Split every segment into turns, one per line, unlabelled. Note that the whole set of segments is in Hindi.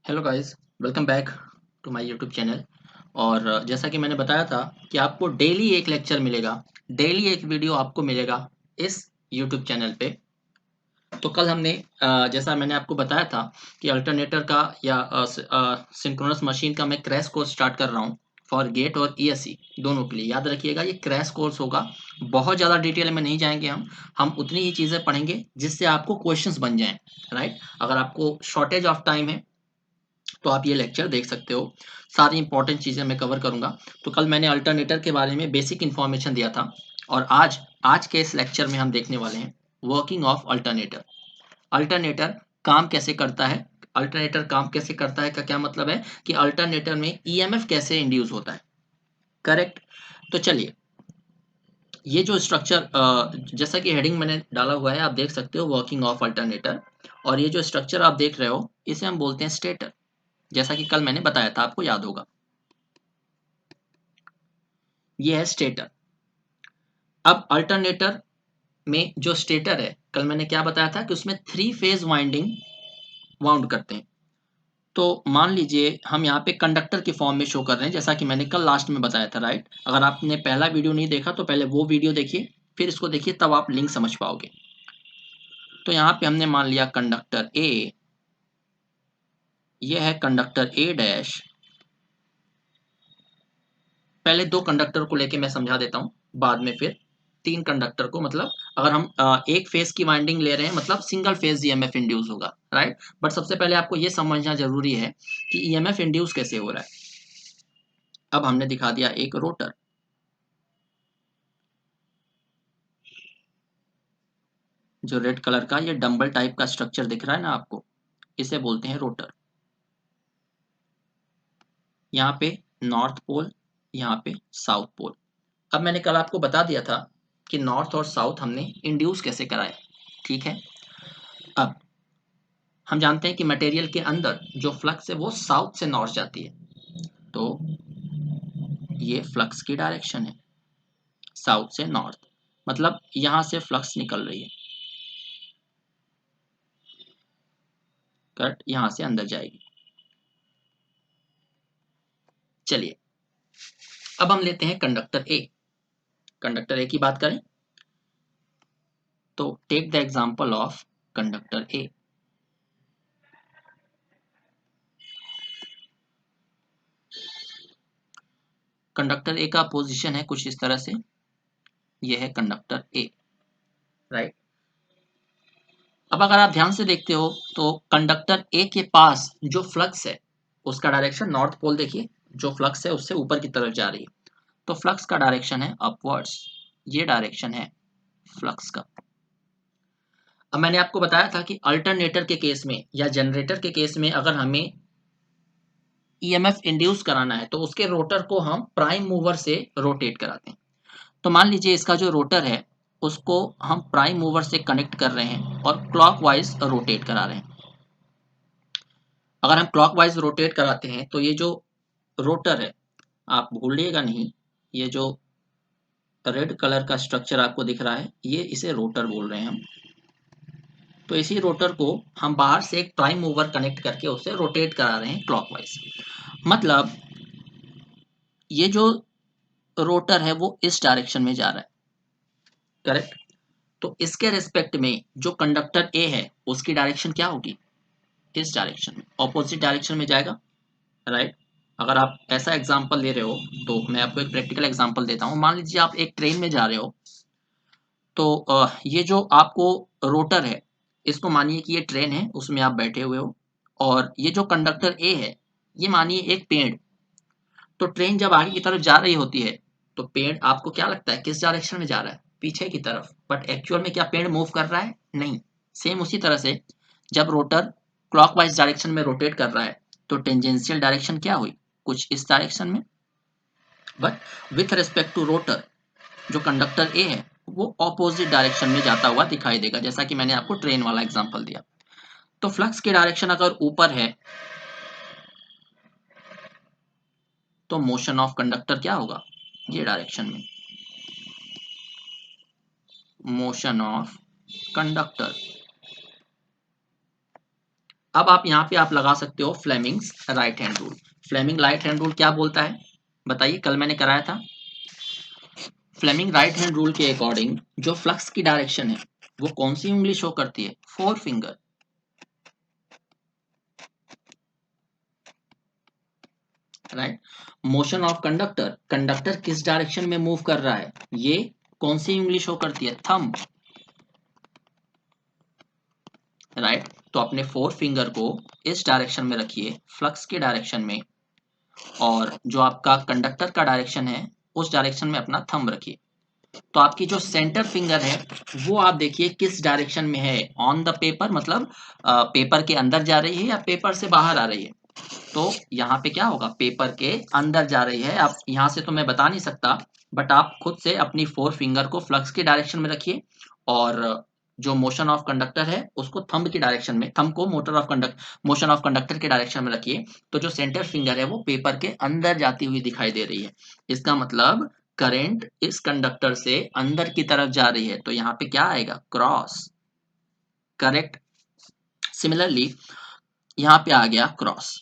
Hello guys, welcome back to my YouTube channel. और जैसा कि मैंने बताया था कि आपको डेली एक लेक्चर मिलेगा, डेली एक वीडियो आपको मिलेगा इस यूट्यूब चैनल पे। तो कल हमने जैसा मैंने आपको बताया था कि अल्टरनेटर का या सिंक्रोनस मशीन का मैं क्रैश कोर्स स्टार्ट कर रहा हूँ फॉर गेट और ईएससी दोनों के लिए। याद रखिएगा, ये क्रैश कोर्स होगा, बहुत ज़्यादा डिटेल में नहीं जाएंगे हम उतनी ही चीज़ें पढ़ेंगे जिससे आपको क्वेश्चंस बन जाएं। राइट, अगर आपको शॉर्टेज ऑफ टाइम है तो आप ये लेक्चर देख सकते हो। सारी इंपॉर्टेंट चीज़ें मैं कवर करूंगा। तो कल मैंने अल्टरनेटर के बारे में बेसिक इन्फॉर्मेशन दिया था, और आज आज के इस लेक्चर में हम देखने वाले हैं वर्किंग ऑफ अल्टरनेटर। अल्टरनेटर काम कैसे करता है, अल्टरनेटर काम कैसे करता है का क्या मतलब है कि अल्टरनेटर में ईएमएफ कैसे इंड्यूस होता है। करेक्ट। तो चलिए, ये जो स्ट्रक्चर जैसा कि हेडिंग मैंने डाला हुआ है आप देख सकते हो, वर्किंग ऑफ अल्टरनेटर। और ये जो स्ट्रक्चर आप देख रहे हो इसे हम बोलते हैं स्टेटर, जैसा कि कल मैंने बताया था, आपको याद होगा। ये है स्टेटर। अब अल्टरनेटर में जो स्टेटर है, कल मैंने क्या बताया था कि उसमें थ्री फेज वाइंडिंग वाउंड करते हैं। तो मान लीजिए हम यहाँ पे कंडक्टर के फॉर्म में शो कर रहे हैं, जैसा कि मैंने कल लास्ट में बताया था। राइट, अगर आपने पहला वीडियो नहीं देखा तो पहले वो वीडियो देखिए, फिर इसको देखिए, तब आप लिंक समझ पाओगे। तो यहाँ पे हमने मान लिया कंडक्टर ए, ये है कंडक्टर ए डैश। पहले दो कंडक्टर को लेके मैं समझा देता हूँ, बाद में फिर तीन कंडक्टर को। मतलब अगर हम एक फेज की वाइंडिंग ले रहे हैं मतलब सिंगल फेज ईएमएफ इंड्यूस होगा। राइट, बट सबसे पहले आपको ये समझना जरूरी है कि ईएमएफ इंड्यूस कैसे हो रहा है। अब हमने दिखा दिया एक रोटर, जो रेड कलर का ये डंबल टाइप का स्ट्रक्चर दिख रहा है ना आपको, इसे बोलते हैं रोटर। यहाँ पे नॉर्थ पोल, यहाँ पे साउथ पोल। अब मैंने कल आपको बता दिया था कि नॉर्थ और साउथ हमने इंड्यूस कैसे कराए। ठीक है। अब हम जानते हैं कि मटेरियल के अंदर जो फ्लक्स है वो साउथ से नॉर्थ जाती है। तो ये फ्लक्स की डायरेक्शन है, साउथ से नॉर्थ। मतलब यहां से फ्लक्स निकल रही है, करेक्ट, यहां से अंदर जाएगी। चलिए, अब हम लेते हैं कंडक्टर ए। कंडक्टर ए की बात करें तो take the example of conductor A. Conductor A का पोजीशन है कुछ इस तरह से, ये है कंडक्टर ए। राइट, अब अगर आप ध्यान से देखते हो तो कंडक्टर ए के पास जो फ्लक्स है उसका डायरेक्शन नॉर्थ पोल देखिए, जो फ्लक्स है उससे ऊपर की तरफ जा रही है, तो फ्लक्स का डायरेक्शन है अपवर्ड्स। ये डायरेक्शन है फ्लक्स का। अब मैंने आपको बताया था कि अल्टरनेटर के केस में या जनरेटर के केस में अगर हमें ईएमएफ इंड्यूस कराना है तो उसके रोटर को हम प्राइम मूवर से रोटेट कराते हैं। तो मान लीजिए इसका जो रोटर है उसको हम प्राइम मूवर से कनेक्ट कर रहे हैं और क्लॉकवाइज रोटेट करा रहे हैं। अगर हम क्लॉकवाइज रोटेट कराते हैं तो ये जो रोटर है, आप भूलिएगा नहीं, ये जो रेड कलर का स्ट्रक्चर आपको दिख रहा है ये इसे रोटर बोल रहे हैं हम। तो इसी रोटर को हम बाहर से एक प्राइम मूवर कनेक्ट करके उसे रोटेट करा रहे हैं क्लॉकवाइज। मतलब ये जो रोटर है वो इस डायरेक्शन में जा रहा है, करेक्ट। तो इसके रिस्पेक्ट में जो कंडक्टर ए है उसकी डायरेक्शन क्या होगी, इस डायरेक्शन में, ऑपोजिट डायरेक्शन में जाएगा। राइट, अगर आप ऐसा एग्जांपल ले रहे हो तो मैं आपको एक प्रैक्टिकल एग्जांपल देता हूँ। मान लीजिए आप एक ट्रेन में जा रहे हो, तो ये जो आपको रोटर है, इसको मानिए कि ये ट्रेन है, उसमें आप बैठे हुए हो, और ये जो कंडक्टर ए है ये मानिए एक पेड़। तो ट्रेन जब आगे की तरफ जा रही होती है तो पेड़ आपको क्या लगता है किस डायरेक्शन में जा रहा है, पीछे की तरफ। बट एक्चुअल में क्या पेड़ मूव कर रहा है, नहीं। सेम उसी तरह से जब रोटर क्लॉकवाइज डायरेक्शन में रोटेट कर रहा है तो टेंजेंशियल डायरेक्शन क्या हुई, कुछ इस डायरेक्शन में। But with respect to rotor जो कंडक्टर ए है वो ऑपोजिट डायरेक्शन में जाता हुआ दिखाई देगा, जैसा कि मैंने आपको ट्रेन वाला एग्जांपल दिया। तो फ्लक्स की डायरेक्शन अगर ऊपर है तो मोशन ऑफ कंडक्टर क्या होगा, ये डायरेक्शन में, मोशन ऑफ कंडक्टर। अब आप यहाँ पे आप लगा सकते हो Fleming's right hand rule. Fleming right hand rule क्या बोलता है बताइए, कल मैंने कराया था। फ्लेमिंग राइट हैंड रूल के अकॉर्डिंग जो फ्लक्स की डायरेक्शन है वो कौन सी उंगली शो करती है, four finger, right. Motion of conductor, conductor किस डायरेक्शन में मूव कर रहा है, ये कौन सी उंगली शो करती है, थंब, राइट। तो अपने फोर फिंगर को इस डायरेक्शन में रखिए, फ्लक्स के डायरेक्शन में, और जो आपका कंडक्टर का डायरेक्शन है उस डायरेक्शन में अपना थंब रखिए। तो आपकी जो सेंटर फिंगर है वो आप देखिए किस डायरेक्शन में है, ऑन द पेपर, मतलब पेपर के अंदर जा रही है या पेपर से बाहर आ रही है। तो यहाँ पे क्या होगा, पेपर के अंदर जा रही है। आप यहाँ से तो मैं बता नहीं सकता, बट आप खुद से अपनी फोर फिंगर को फ्लक्स के डायरेक्शन में रखिए, और जो मोशन ऑफ कंडक्टर है उसको थंब की डायरेक्शन में, थंब को मोशन ऑफ कंडक्टर के डायरेक्शन में रखिए। तो जो सेंटर फिंगर है वो पेपर के अंदर जाती हुई दिखाई दे रही है। इसका मतलब करंट इस कंडक्टर से अंदर की तरफ जा रही है, तो यहाँ पे क्या आएगा, क्रॉस, करेक्ट। सिमिलरली यहाँ पे आ गया क्रॉस,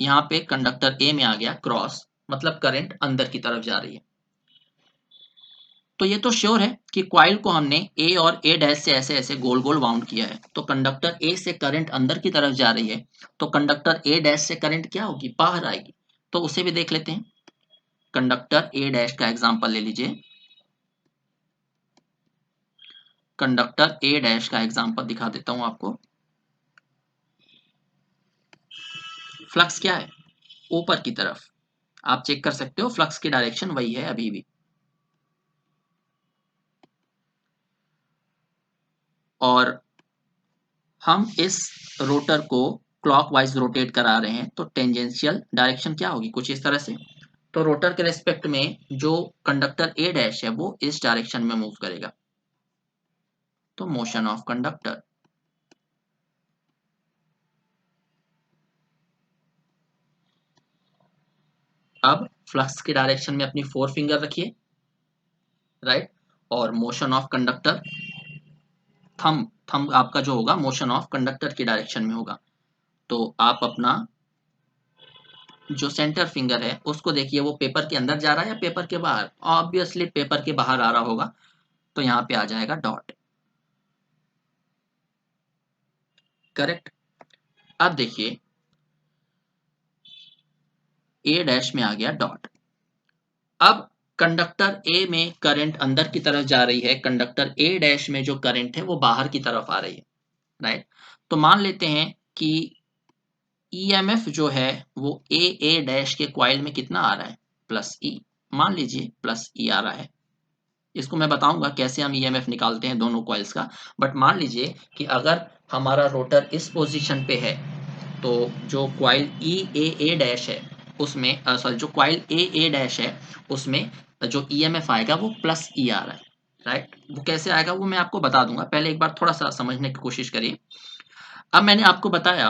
यहाँ पे कंडक्टर ए में आ गया क्रॉस, मतलब करंट अंदर की तरफ जा रही है। तो ये तो श्योर है कि कॉइल को हमने ए और ए डैश से ऐसे ऐसे गोल गोल वाउंड किया है, तो कंडक्टर ए से करंट अंदर की तरफ जा रही है, तो कंडक्टर ए डैश से करंट क्या होगी, बाहर आएगी। तो उसे भी देख लेते हैं। कंडक्टर ए डैश का एग्जांपल ले लीजिए, कंडक्टर ए डैश का एग्जांपल दिखा देता हूं आपको। फ्लक्स क्या है, ऊपर की तरफ, आप चेक कर सकते हो फ्लक्स की डायरेक्शन वही है अभी भी। और हम इस रोटर को क्लॉकवाइज रोटेट करा रहे हैं, तो टेंजेंशियल डायरेक्शन क्या होगी, कुछ इस तरह से। तो रोटर के रेस्पेक्ट में जो कंडक्टर ए डैश है वो इस डायरेक्शन में मूव करेगा, तो मोशन ऑफ कंडक्टर। अब फ्लक्स की डायरेक्शन में अपनी फोर फिंगर रखिए, राइट, और motion of conductor, thumb, thumb आपका जो होगा मोशन ऑफ कंडक्टर की डायरेक्शन में होगा। तो आप अपना जो सेंटर फिंगर है उसको देखिए, वो पेपर के अंदर जा रहा है या पेपर के बाहर, ऑब्वियसली पेपर के बाहर आ रहा होगा, तो यहाँ पे आ जाएगा डॉट, करेक्ट। अब देखिए ए डैश में आ गया डॉट। अब कंडक्टर ए में करंट अंदर की तरफ जा रही है, कंडक्टर ए डैश में जो करंट है वो बाहर की तरफ आ रही है, राइट। तो मान लेते हैं कि ईएमएफ जो है वो ए डैश के कॉइल में कितना आ रहा है, प्लस ई, मान लीजिए प्लस ई आ रहा है। इसको मैं बताऊंगा कैसे हम ईएमएफ निकालते हैं दोनों कॉइल्स का, बट मान लीजिए कि अगर हमारा रोटर इस पोजीशन पे है, तो जो कॉइल ए डैश है उसमें, सॉरी, जो कॉइल ए डैश है उसमें जो ईएमएफ आएगा वो प्लस ई आ रहा है, राइट। वो कैसे आएगा वो मैं आपको बता दूंगा, पहले एक बार थोड़ा सा समझने की कोशिश करिए। अब मैंने आपको बताया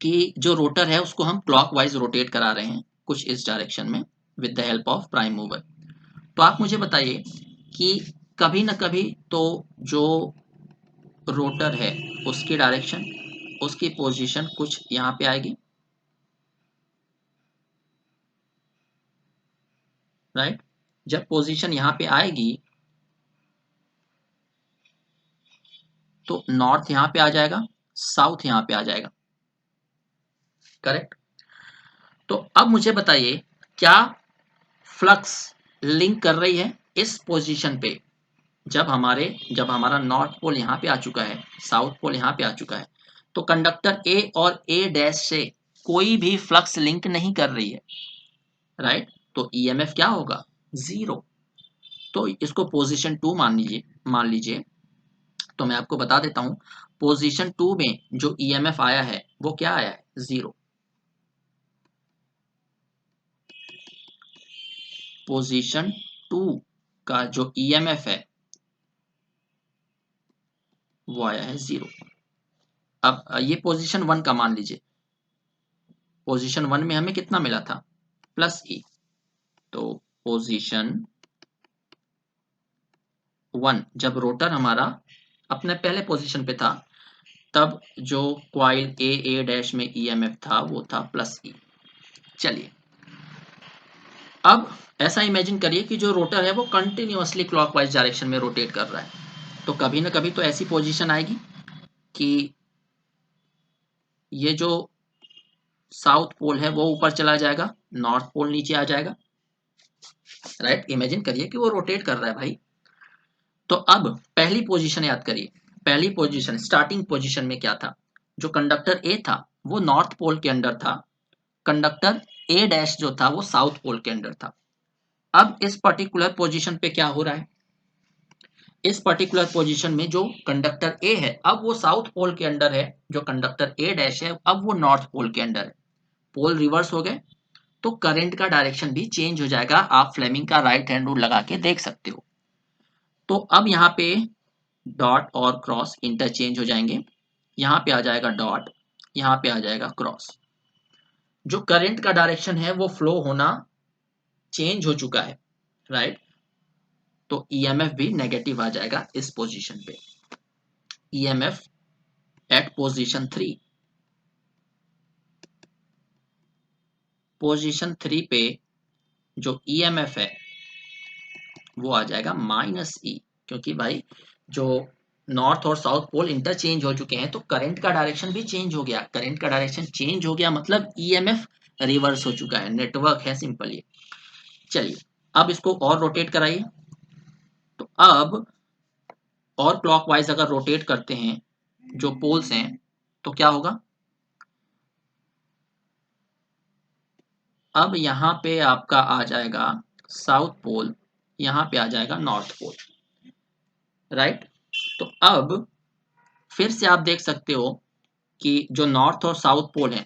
कि जो रोटर है उसको हम क्लॉकवाइज रोटेट करा रहे हैं कुछ इस डायरेक्शन में with the help of prime mover. तो आप मुझे बताइए कि कभी ना कभी तो जो रोटर है उसकी डायरेक्शन, उसकी पोजीशन कुछ यहाँ पे आएगी, राइट। जब पोजीशन यहाँ पे आएगी तो नॉर्थ यहाँ पे आ जाएगा, साउथ यहाँ पे आ जाएगा, करेक्ट। तो अब मुझे बताइए क्या फ्लक्स लिंक कर रही है इस पोजीशन पे, जब हमारा नॉर्थ पोल यहाँ पे आ चुका है, साउथ पोल यहाँ पे आ चुका है, तो कंडक्टर ए और ए डैश से कोई भी फ्लक्स लिंक नहीं कर रही है, राइट। तो ईएमएफ क्या होगा, जीरो। तो इसको पोजीशन टू मान लीजिए। तो मैं आपको बता देता हूं, पोजीशन टू में जो ईएमएफ आया है वो क्या आया है, जीरो। पोजीशन टू का जो ईएमएफ है वो आया है जीरो। अब ये पोजीशन वन का मान लीजिए, पोजीशन वन में हमें कितना मिला था, प्लस ई। तो पोजीशन वन जब रोटर हमारा अपने पहले पोजीशन पे था, तब जो क्वाइल ए डैश में ईएमएफ था वो था प्लस ई। चलिए अब ऐसा इमेजिन करिए कि जो रोटर है वो कंटिन्यूअसली क्लॉकवाइज डायरेक्शन में रोटेट कर रहा है, तो कभी ना कभी तो ऐसी पोजीशन आएगी कि ये जो साउथ पोल है वो ऊपर चला जाएगा, नॉर्थ पोल नीचे आ जाएगा, राइट। इमेजिन करिए कि वो रोटेट कर रहा है भाई। तो अब पहली पोजीशन याद करिए, पहली पोजीशन स्टार्टिंग पोजीशन में क्या था, जो कंडक्टर ए था वो नॉर्थ पोल के अंदर था, कंडक्टर ए डैश जो था वो साउथ पोल के अंदर था। अब इस पर्टिकुलर पोजीशन पे क्या हो रहा है, इस पर्टिकुलर पोजीशन में जो कंडक्टर ए है अब वो साउथ पोल के अंदर है, जो कंडक्टर ए डैश है अब वो नॉर्थ पोल के अंदर है, पोल रिवर्स हो गए, तो करंट का डायरेक्शन भी चेंज हो जाएगा। आप फ्लेमिंग का राइट हैंड रूल लगा के देख सकते हो। तो अब यहाँ पे डॉट और क्रॉस इंटरचेंज हो जाएंगे, यहाँ पे आ जाएगा डॉट, यहाँ पे आ जाएगा क्रॉस। जो करंट का डायरेक्शन है वो फ्लो होना चेंज हो चुका है, राइट। तो ईएमएफ भी नेगेटिव आ जाएगा इस पोजीशन पे। ईएमएफ एट पोजीशन 3, पोजीशन 3 पे जो ईएमएफ है वो आ जाएगा माइनस ई, क्योंकि भाई जो नॉर्थ और साउथ पोल इंटरचेंज हो चुके हैं तो करंट का डायरेक्शन भी चेंज हो गया, करंट का डायरेक्शन चेंज हो गया मतलब ईएमएफ रिवर्स हो चुका है, नेटवर्क है सिंपल ये। चलिए अब इसको और रोटेट कराइए, तो अब और क्लॉकवाइज अगर रोटेट करते हैं जो पोल्स हैं तो क्या होगा, अब यहाँ पे आपका आ जाएगा साउथ पोल, यहाँ पे आ जाएगा नॉर्थ पोल, राइट। तो अब फिर से आप देख सकते हो कि जो नॉर्थ और साउथ पोल है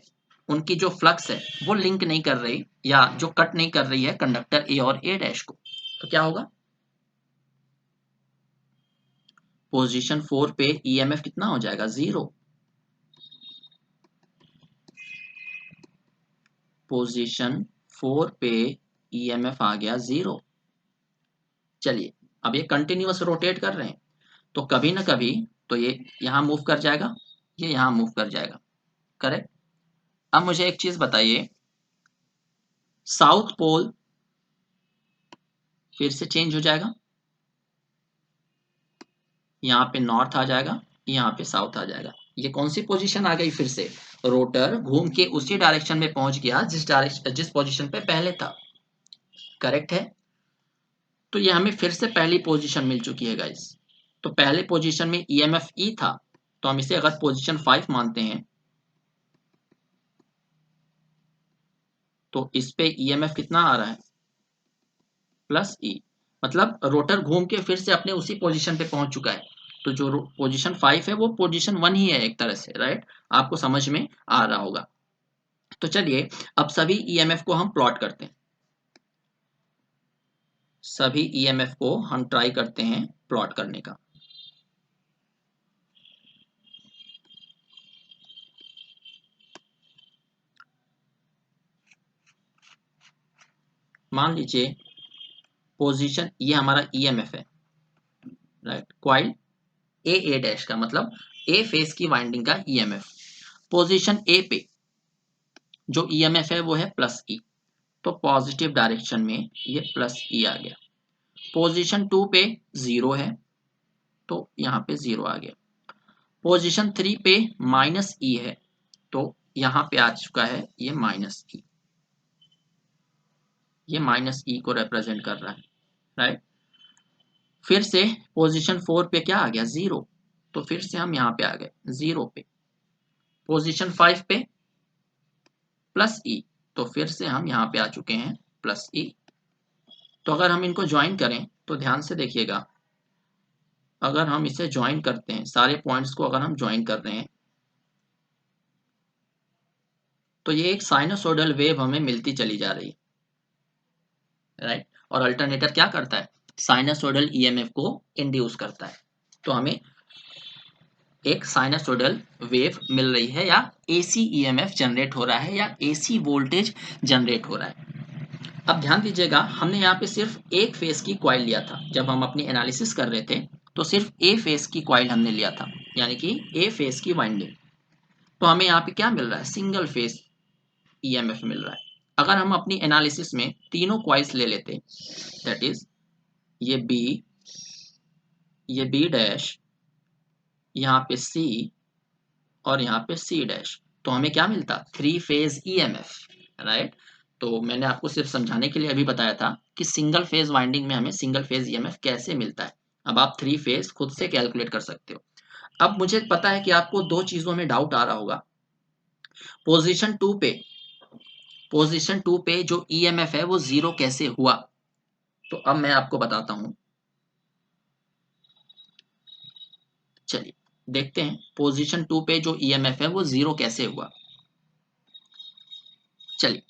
उनकी जो फ्लक्स है वो लिंक नहीं कर रही या जो कट नहीं कर रही है कंडक्टर ए और ए डैश को, तो क्या होगा, पोजीशन 4 पे ईएमएफ कितना हो जाएगा, 0। पोजीशन 4 पे ईएमएफ आ गया 0। चलिए अब ये कंटिन्यूअस रोटेट कर रहे हैं तो कभी ना कभी तो ये यहाँ मूव कर जाएगा, ये यहाँ मूव कर जाएगा, करेक्ट। अब मुझे एक चीज बताइए, साउथ पोल फिर से चेंज हो जाएगा, यहाँ पे नॉर्थ आ जाएगा, यहाँ पे साउथ आ जाएगा, ये कौन सी पोजीशन आ गई, फिर से रोटर घूम के उसी डायरेक्शन में पहुंच गया जिस पोजीशन पे पहले था, करेक्ट है। तो ये हमें फिर से पहली पोजीशन मिल चुकी है गाइस। तो पहले पोजीशन में ईएमएफ ई था, तो हम इसे अगर पोजीशन 5 मानते हैं तो इस पे ईएमएफ कितना आ रहा है, प्लस ई, मतलब रोटर घूम के फिर से अपने उसी पोजीशन पे पहुंच चुका है। तो जो पोजीशन 5 है वो पोजीशन 1 ही है एक तरह से, राइट। आपको समझ में आ रहा होगा। तो चलिए अब सभी ईएमएफ को हम प्लॉट करते हैं, सभी ईएमएफ को हम ट्राई करते हैं प्लॉट करने का। मान लीजिए पोजीशन ये हमारा ईएमएफ है, राइट, क्वाइल ए डैश का मतलब ए फेज की वाइंडिंग का ईएमएफ। पोजीशन ए पे जो ईएमएफ है वो है प्लस ई, तो पॉजिटिव डायरेक्शन में ये प्लस ई आ गया। पोजीशन 2 पे 0 है तो यहाँ पे 0 आ गया। पोजीशन 3 पे माइनस ई है तो यहाँ पे आ चुका है ये माइनस ई, ये माइनस ई को रिप्रेजेंट कर रहा है, राइट। फिर से पोजीशन 4 पे क्या आ गया, 0, तो फिर से हम यहाँ पे आ गए 0 पे। पोजीशन 5 पे प्लस ई, तो फिर से हम यहाँ पे आ चुके हैं प्लस ई। तो अगर हम इनको ज्वाइन करें तो ध्यान से देखिएगा, अगर हम इसे ज्वाइन करते हैं सारे पॉइंट्स को अगर हम ज्वाइन कर रहे हैं तो ये एक साइनोसॉइडल वेव हमें मिलती चली जा रही है, राइट। और अल्टरनेटर क्या करता है, साइनोसॉइडल ईएमएफ को इंड्यूस करता है, तो हमें एक साइनोसॉइडल वेव मिल रही है या एसी ईएमएफ जनरेट हो रहा है या एसी वोल्टेज जनरेट हो रहा है। अब ध्यान दीजिएगा हमने यहाँ पे सिर्फ एक फेस की कॉइल लिया था, जब हम अपनी एनालिसिस कर रहे थे तो सिर्फ ए फेस की कॉइल हमने लिया था, यानी कि ए फेज की वाइंडिंग। तो हमें यहाँ पे क्या मिल रहा है, सिंगल फेज ईएमएफ मिल रहा है। अगर हम अपनी एनालिसिस में तीनों कॉइल्स ले लेते, दैट इज ये बी, ये बी डैश, यहाँ पे सी और यहाँ पे सी डैश, तो हमें क्या मिलता, थ्री फेज ईएमएफ, राइट। तो मैंने आपको सिर्फ समझाने के लिए अभी बताया था कि सिंगल फेज वाइंडिंग में हमें सिंगल फेज ईएमएफ कैसे मिलता है। अब आप थ्री फेज खुद से कैलकुलेट कर सकते हो। अब मुझे पता है कि आपको दो चीजों में डाउट आ रहा होगा। पोजीशन टू पे जो ईएमएफ है वो जीरो कैसे हुआ, तो अब मैं आपको बताता हूं। चलिए देखते हैं पोजीशन टू पे जो ईएमएफ है वो जीरो कैसे हुआ। चलिए,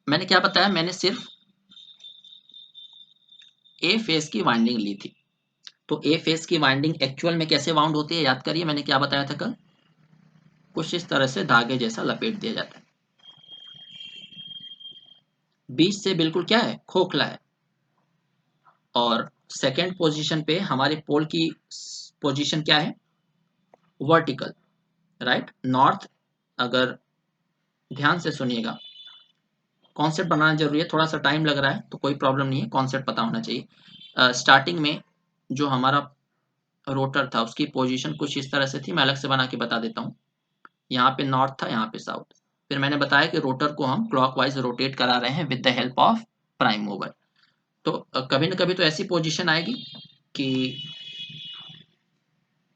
मैंने क्या बताया, मैंने सिर्फ ए फेज की वाइंडिंग ली थी। तो ए फेज की वाइंडिंग एक्चुअल में कैसे वाउंड होती है, याद करिए मैंने क्या बताया था कल, कुछ इस तरह से धागे जैसा लपेट दिया जाता है, बीच से बिल्कुल क्या है, खोखला है। और सेकेंड पोजीशन पे हमारे पोल की पोजीशन क्या है, वर्टिकल, राइट, नॉर्थ। अगर ध्यान से सुनिएगा, कॉन्सेप्ट बनाना जरूरी है, थोड़ा सा टाइम लग रहा है तो कोई प्रॉब्लम नहीं है, कॉन्सेप्ट पता होना चाहिए। स्टार्टिंग में जो हमारा रोटर था उसकी पोजीशन कुछ इस तरह से थी, मैं अलग से बना के बता देता हूँ। यहाँ पे नॉर्थ था, यहाँ पे साउथ। फिर मैंने बताया कि रोटर को हम क्लॉकवाइज रोटेट करा रहे हैं with the help of prime mover. तो कभी न कभी तो ऐसी पोजीशन आएगी कि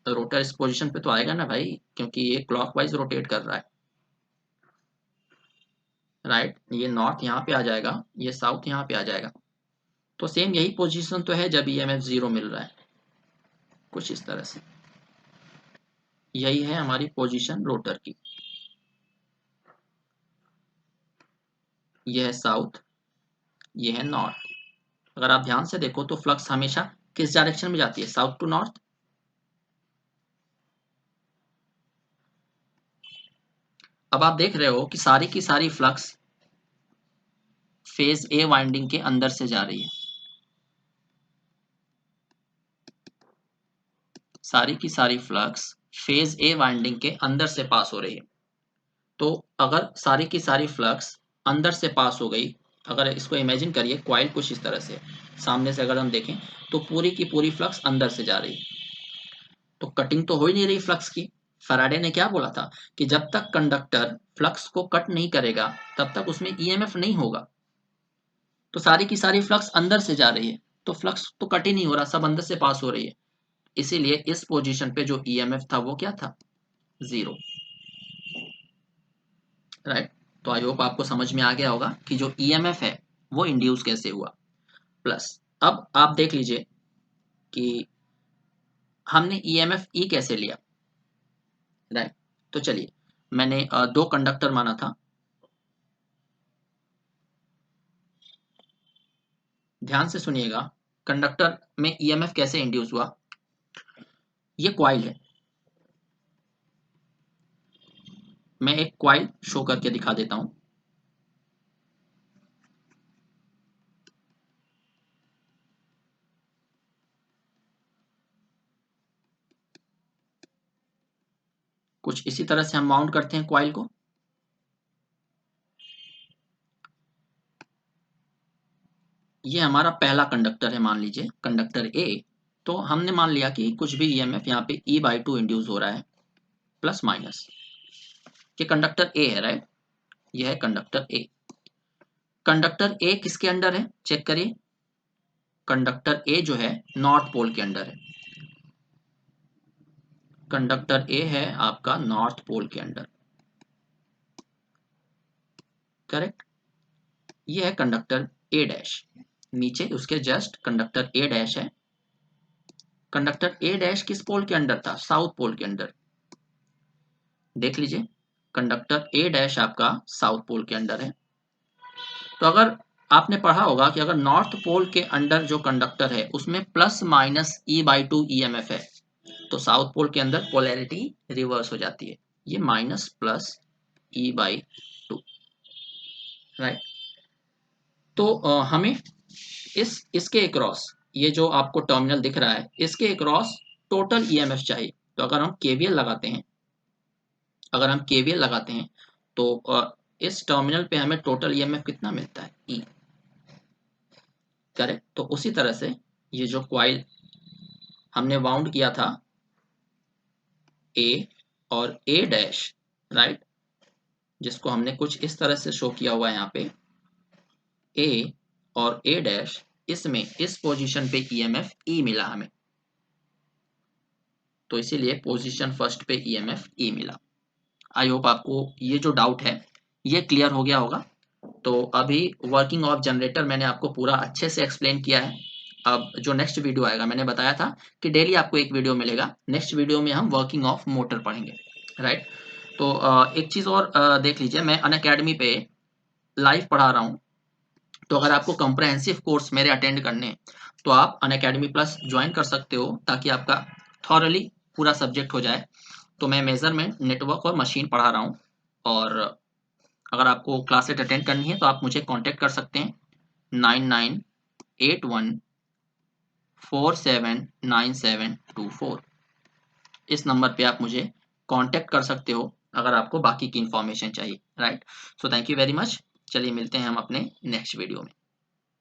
रोटर इस पोजीशन पे तो आएगा ना भाई, क्योंकि ये क्लॉकवाइज रोटेट कर रहा है, राइट। ये नॉर्थ यहाँ पे आ जाएगा, ये साउथ यहाँ पे आ जाएगा। तो सेम यही पोजीशन तो है जब ईएमएफ जीरो मिल रहा है, कुछ इस तरह से। यही है हमारी पोजीशन रोटर की। ये है साउथ, ये है नॉर्थ। अगर आप ध्यान से देखो तो फ्लक्स हमेशा किस डायरेक्शन में जाती है, साउथ टू नॉर्थ। अब आप देख रहे हो कि सारी की सारी फ्लक्स फेज ए वाइंडिंग के अंदर से जा रही है, सारी की सारी फ्लक्स फेज ए वाइंडिंग के अंदर से पास हो रही है। तो अगर सारी की सारी फ्लक्स अंदर से पास हो गई, अगर इसको इमेजिन करिए क्वाइल कुछ इस तरह से, सामने से अगर हम देखें तो पूरी की पूरी फ्लक्स अंदर से जा रही है, तो कटिंग तो हो ही नहीं रही फ्लक्स की। फैराडे ने क्या बोला था कि जब तक कंडक्टर फ्लक्स को कट नहीं करेगा तब तक उसमें ईएमएफ नहीं होगा। तो सारी की सारी फ्लक्स अंदर से जा रही है, तो फ्लक्स तो कट ही नहीं हो रहा, सब अंदर से पास हो रही है। इसीलिए इस पोजीशन पे जो ईएमएफ था वो क्या था, जीरो, राइट। तो आई होप आपको समझ में आ गया होगा कि जो ईएमएफ है वो इंड्यूस कैसे हुआ। प्लस अब आप देख लीजिए कि हमने ईएमएफ ई कैसे लिया, राइट। तो चलिए, मैंने दो कंडक्टर माना था, ध्यान से सुनिएगा। कंडक्टर में ईएमएफ कैसे इंड्यूस हुआ, ये क्वाइल है। मैं एक क्वाइल शो करके दिखा देता हूं। कुछ इसी तरह से हम माउंट करते हैं क्वाइल को। ये हमारा पहला कंडक्टर है, मान लीजिए कंडक्टर ए। तो हमने मान लिया कि कुछ भी ईएमएफ यहाँ पे E/2 इंड्यूस हो रहा है, प्लस माइनस। ये कंडक्टर ए है, राइट। ये है कंडक्टर ए। कंडक्टर ए किसके अंडर है, चेक करिए। कंडक्टर ए जो है नॉर्थ पोल के अंडर है। कंडक्टर ए है आपका नॉर्थ पोल के अंडर, करेक्ट। ये है कंडक्टर ए डैश, नीचे उसके जस्ट कंडक्टर ए डैश है। कंडक्टर ए डैश किस पोल के अंडर था, साउथ पोल के अंडर। देख लीजिए, कंडक्टर ए डैश आपका साउथ पोल के अंडर है। तो अगर आपने पढ़ा होगा कि अगर नॉर्थ पोल के अंडर जो कंडक्टर है उसमें प्लस माइनस E/2 ईएमएफ है, तो साउथ पोल के अंदर पोलैरिटी रिवर्स हो जाती है, ये माइनस प्लस E/2, राइट। तो हमें इसके अक्रॉस, ये जो आपको टर्मिनल दिख रहा है इसके अक्रॉस टोटल ईएमएफ चाहिए। तो अगर हम केवीएल लगाते हैं, तो इस टर्मिनल पे हमें टोटल ईएमएफ कितना मिलता है, ई। करेक्ट। तो उसी तरह से ये जो क्वाइल हमने वाउंड किया था ए और ए डैश, राइट, जिसको हमने कुछ इस तरह से शो किया हुआ है यहाँ पे, ए और ए डैश, इसमें इस पोजीशन पे ईएमएफ ई मिला हमें, तो इसीलिए पोजीशन फर्स्ट पे ईएमएफ ई मिला। आई होप आपको ये जो डाउट है ये क्लियर हो गया होगा। तो अभी वर्किंग ऑफ जनरेटर मैंने आपको पूरा अच्छे से एक्सप्लेन किया है। अब जो नेक्स्ट वीडियो आएगा, मैंने बताया था कि डेली आपको एक वीडियो मिलेगा, नेक्स्ट वीडियो में हम वर्किंग ऑफ मोटर पढ़ेंगे, राइट। तो एक चीज़ और देख लीजिए, मैं अनअकैडमी पे लाइव पढ़ा रहा हूँ, तो अगर आपको कॉम्प्रहेंसिव कोर्स मेरे अटेंड करने हैं तो आप अनअकैडमी प्लस ज्वाइन कर सकते हो, ताकि आपका थॉरली पूरा सब्जेक्ट हो जाए। तो मैं मेजरमेंट, नेटवर्क और मशीन पढ़ा रहा हूँ, और अगर आपको क्लासेट अटेंड करनी है तो आप मुझे कांटेक्ट कर सकते हैं 9981479724। इस नंबर पे आप मुझे कांटेक्ट कर सकते हो अगर आपको बाकी की इंफॉर्मेशन चाहिए, right. So thank you very much. चलिए मिलते हैं हम अपने नेक्स्ट वीडियो में।